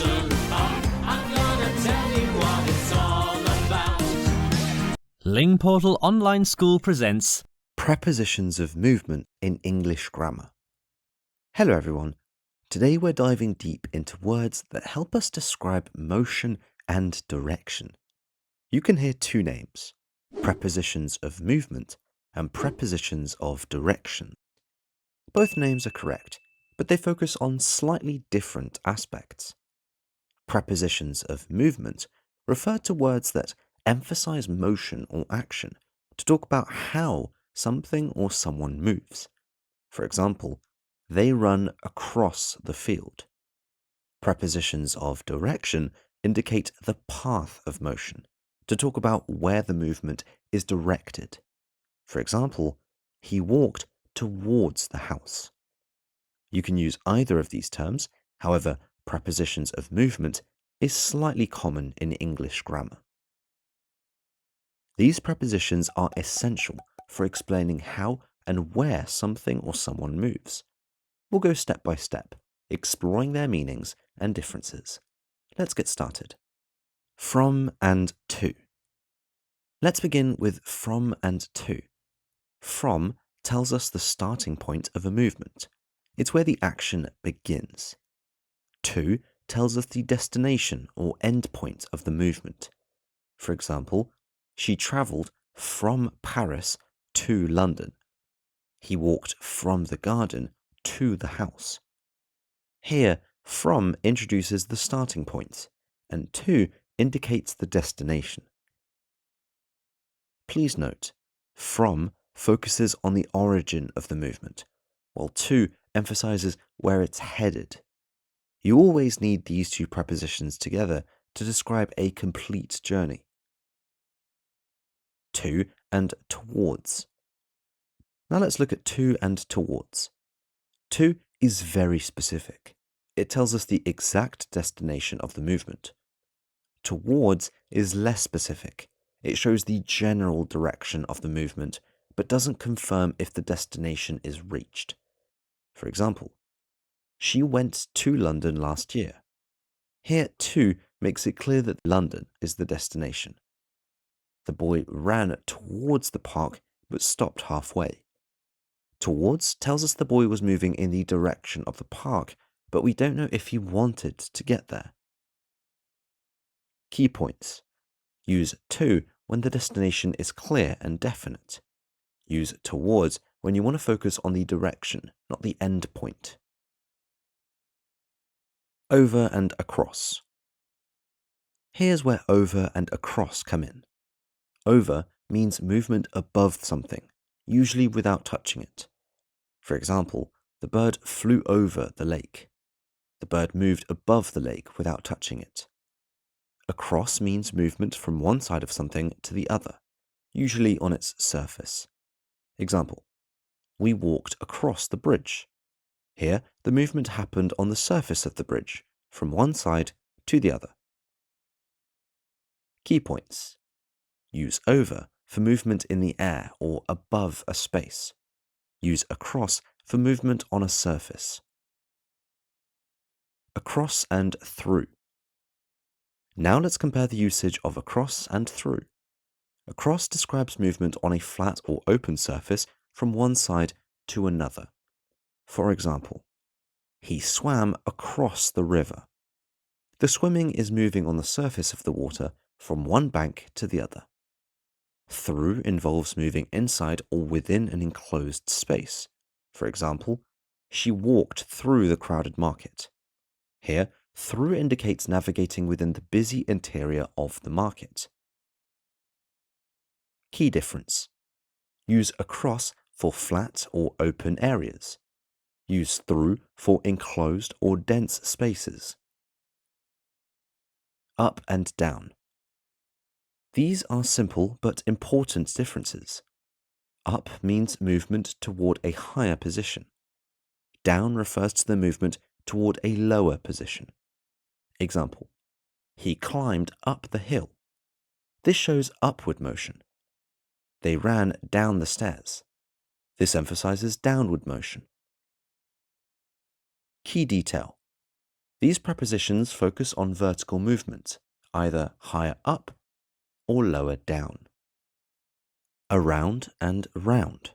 listen up. I'm gonna tell you what it's all about. Lingportal Online School presents Prepositions of Movement in English Grammar. Hello everyone. Today we're diving deep into words that help us describe motion and direction. You can hear two names, prepositions of movement and prepositions of direction. Both names are correct, but they focus on slightly different aspects. Prepositions of movement refer to words that emphasize motion or action to talk about how something or someone moves. For example, they run across the field. Prepositions of direction indicate the path of motion to talk about where the movement is directed. For example, he walked towards the house. You can use either of these terms, however, prepositions of movement is slightly common in English grammar. These prepositions are essential for explaining how and where something or someone moves. We'll go step by step, exploring their meanings and differences. Let's get started. From and to. Let's begin with from and to. From tells us the starting point of a movement. It's where the action begins. To tells us the destination or end point of the movement. For example, she travelled from Paris to London. He walked from the garden to the house. Here, from introduces the starting point, and to indicates the destination. Please note, from focuses on the origin of the movement, while to emphasizes where it's headed. You always need these two prepositions together to describe a complete journey. To and towards. Now let's look at to and towards. To is very specific. It tells us the exact destination of the movement. Towards is less specific. It shows the general direction of the movement, but doesn't confirm if the destination is reached. For example, she went to London last year. Here, to makes it clear that London is the destination. The boy ran towards the park, but stopped halfway. Towards tells us the boy was moving in the direction of the park, but we don't know if he wanted to get there. Key points. Use to when the destination is clear and definite. Use towards when you want to focus on the direction, not the end point. Over and across. Here's where over and across come in. Over means movement above something, usually without touching it. For example, the bird flew over the lake. The bird moved above the lake without touching it. Across means movement from one side of something to the other, usually on its surface. Example, we walked across the bridge. Here, the movement happened on the surface of the bridge, from one side to the other. Key points. Use over for movement in the air or above a space. Use across for movement on a surface. Across and through. Now let's compare the usage of across and through. Across describes movement on a flat or open surface from one side to another. For example, he swam across the river. The swimming is moving on the surface of the water from one bank to the other. Through involves moving inside or within an enclosed space. For example, she walked through the crowded market. Here, through indicates navigating within the busy interior of the market. Key difference. Use across for flat or open areas. Use through for enclosed or dense spaces. Up and down. These are simple but important differences. Up means movement toward a higher position. Down refers to the movement toward a lower position. Example, he climbed up the hill. This shows upward motion. They ran down the stairs. This emphasizes downward motion. Key detail. These prepositions focus on vertical movement, either higher up or lower down. Around and round.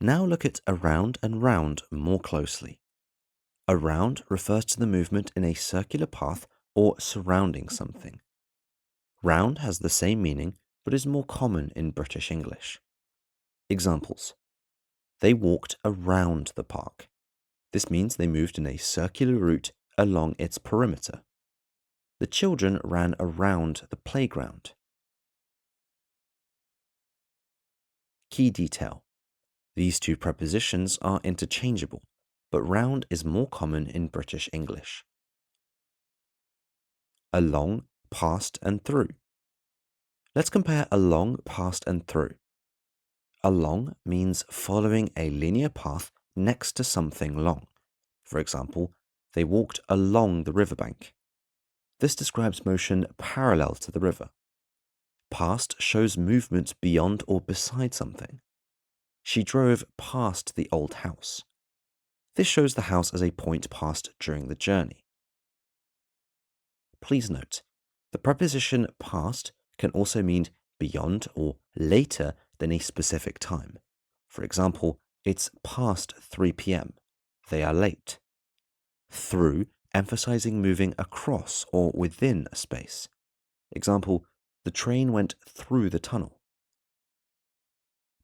Now look at around and round more closely. Around refers to the movement in a circular path or surrounding something. Round has the same meaning but is more common in British English. Examples. They walked around the park. This means they moved in a circular route along its perimeter. The children ran around the playground. Key detail. These two prepositions are interchangeable, but round is more common in British English. Along, past, and through. Let's compare along, past, and through. Along means following a linear path next to something long. For example, they walked along the riverbank. This describes motion parallel to the river. Past shows movement beyond or beside something. She drove past the old house. This shows the house as a point passed during the journey. Please note, the preposition past can also mean beyond or later than a specific time. For example, it's past 3 p.m. They are late. Through, emphasizing moving across or within a space. Example, the train went through the tunnel.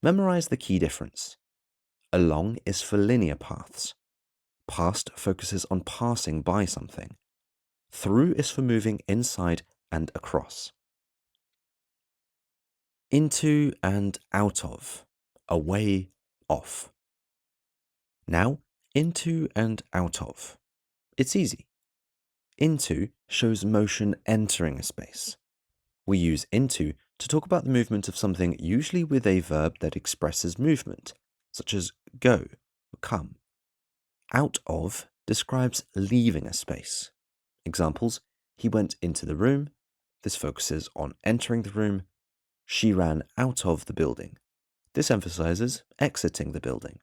Memorize the key difference. Along is for linear paths. Past focuses on passing by something. Through is for moving inside and across. Into and out of. Away, off. Now, into and out of. It's easy. Into shows motion entering a space. We use into to talk about the movement of something usually with a verb that expresses movement, such as go or come. Out of describes leaving a space. Examples, he went into the room. This focuses on entering the room. She ran out of the building. This emphasizes exiting the building.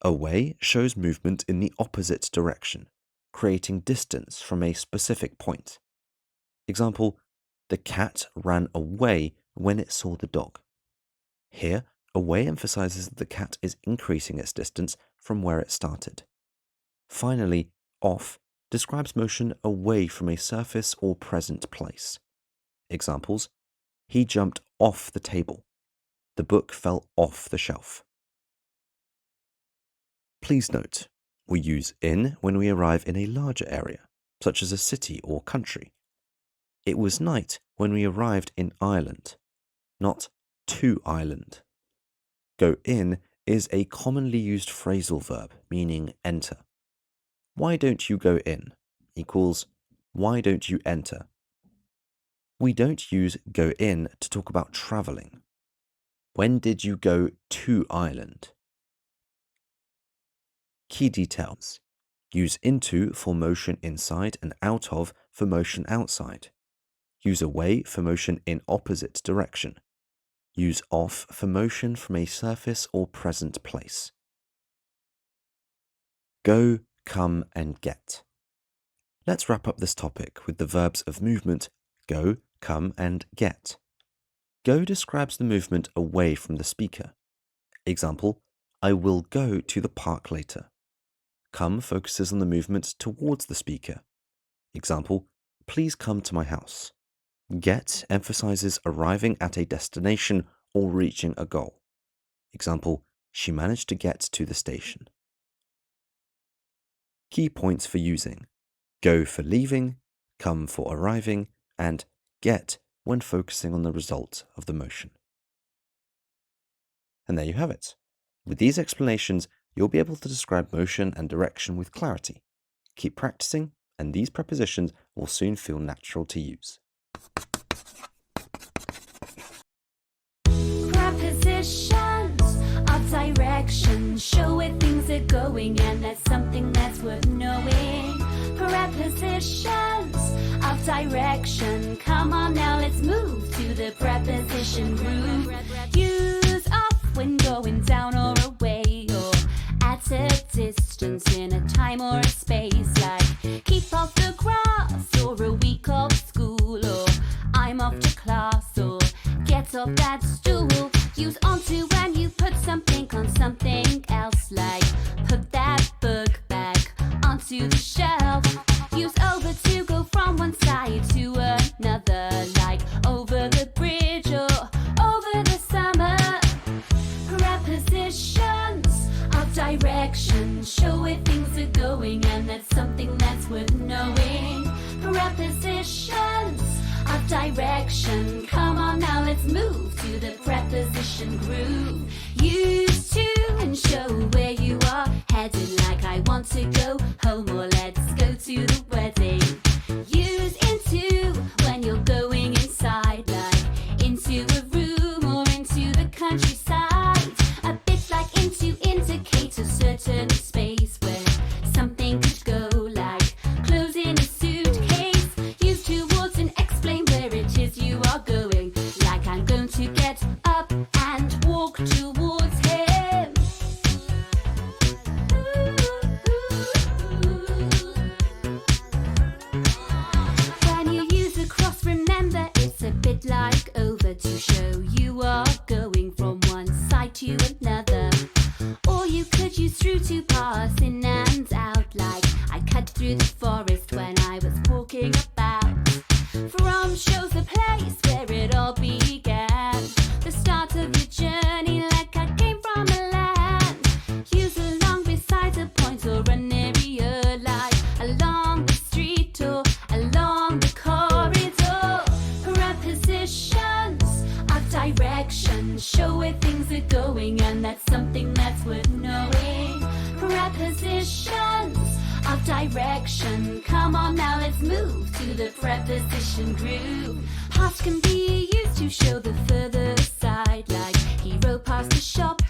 Away shows movement in the opposite direction, creating distance from a specific point. Example, the cat ran away when it saw the dog. Here, away emphasizes that the cat is increasing its distance from where it started. Finally, off describes motion away from a surface or present place. Examples, he jumped off the table. The book fell off the shelf. Please note, we use in when we arrive in a larger area, such as a city or country. It was night when we arrived in Ireland, not to Ireland. Go in is a commonly used phrasal verb meaning enter. Why don't you go in equals why don't you enter? We don't use go in to talk about traveling. When did you go to Ireland? Key details. Use into for motion inside and out of for motion outside. Use away for motion in opposite direction. Use off for motion from a surface or present place. Go, come, and get. Let's wrap up this topic with the verbs of movement go, come, and get. Go describes the movement away from the speaker. Example, I will go to the park later. Come focuses on the movement towards the speaker. Example, please come to my house. Get emphasizes arriving at a destination or reaching a goal. Example, she managed to get to the station. Key points for using. Go for leaving, come for arriving, and get when focusing on the result of the motion. And there you have it. With these explanations, you'll be able to describe motion and direction with clarity. Keep practicing, and these prepositions will soon feel natural to use. Prepositions of direction show where things are going, and that's something that's worth knowing. Prepositions of direction. Come on now, let's move to the preposition group. Use off when going down or away, or at at a distance in a time or a space, like keep off the grass or a week off school, or I'm off to class, or get off that stool. Use onto when you put something on something else, like put that book back onto the shelf. Use over to go from one side to another, like over the bridge or over the summer. Prepositions of direction show where things are going, and that's something that's worth knowing. Prepositions of direction. Come on now, let's move to the preposition groove. Use to and show where you are headed, like I want to go home or let's go to the wedding. Use into when you're going inside, like into a room or into the countryside. A bit like into indicate a certain space where something could go, like closing a suitcase. Use towards and explain where it is you are going, like I'm going to get up and walk towards him. When you use a cross, remember it's a bit like over to show you are going from one side to another. Or you could use through to pass in and out, like I cut through the forest when I was walking about. From shows the place where it all began, the start of your journey, like I came from a land. Use along beside a point or an area, like along the street or along the corridor. Prepositions of direction show where things are going, and that's something that's worth knowing. Prepositions of direction. Come on now, let's move to the preposition groove. Past can be used to show the further side, like he rode past the shop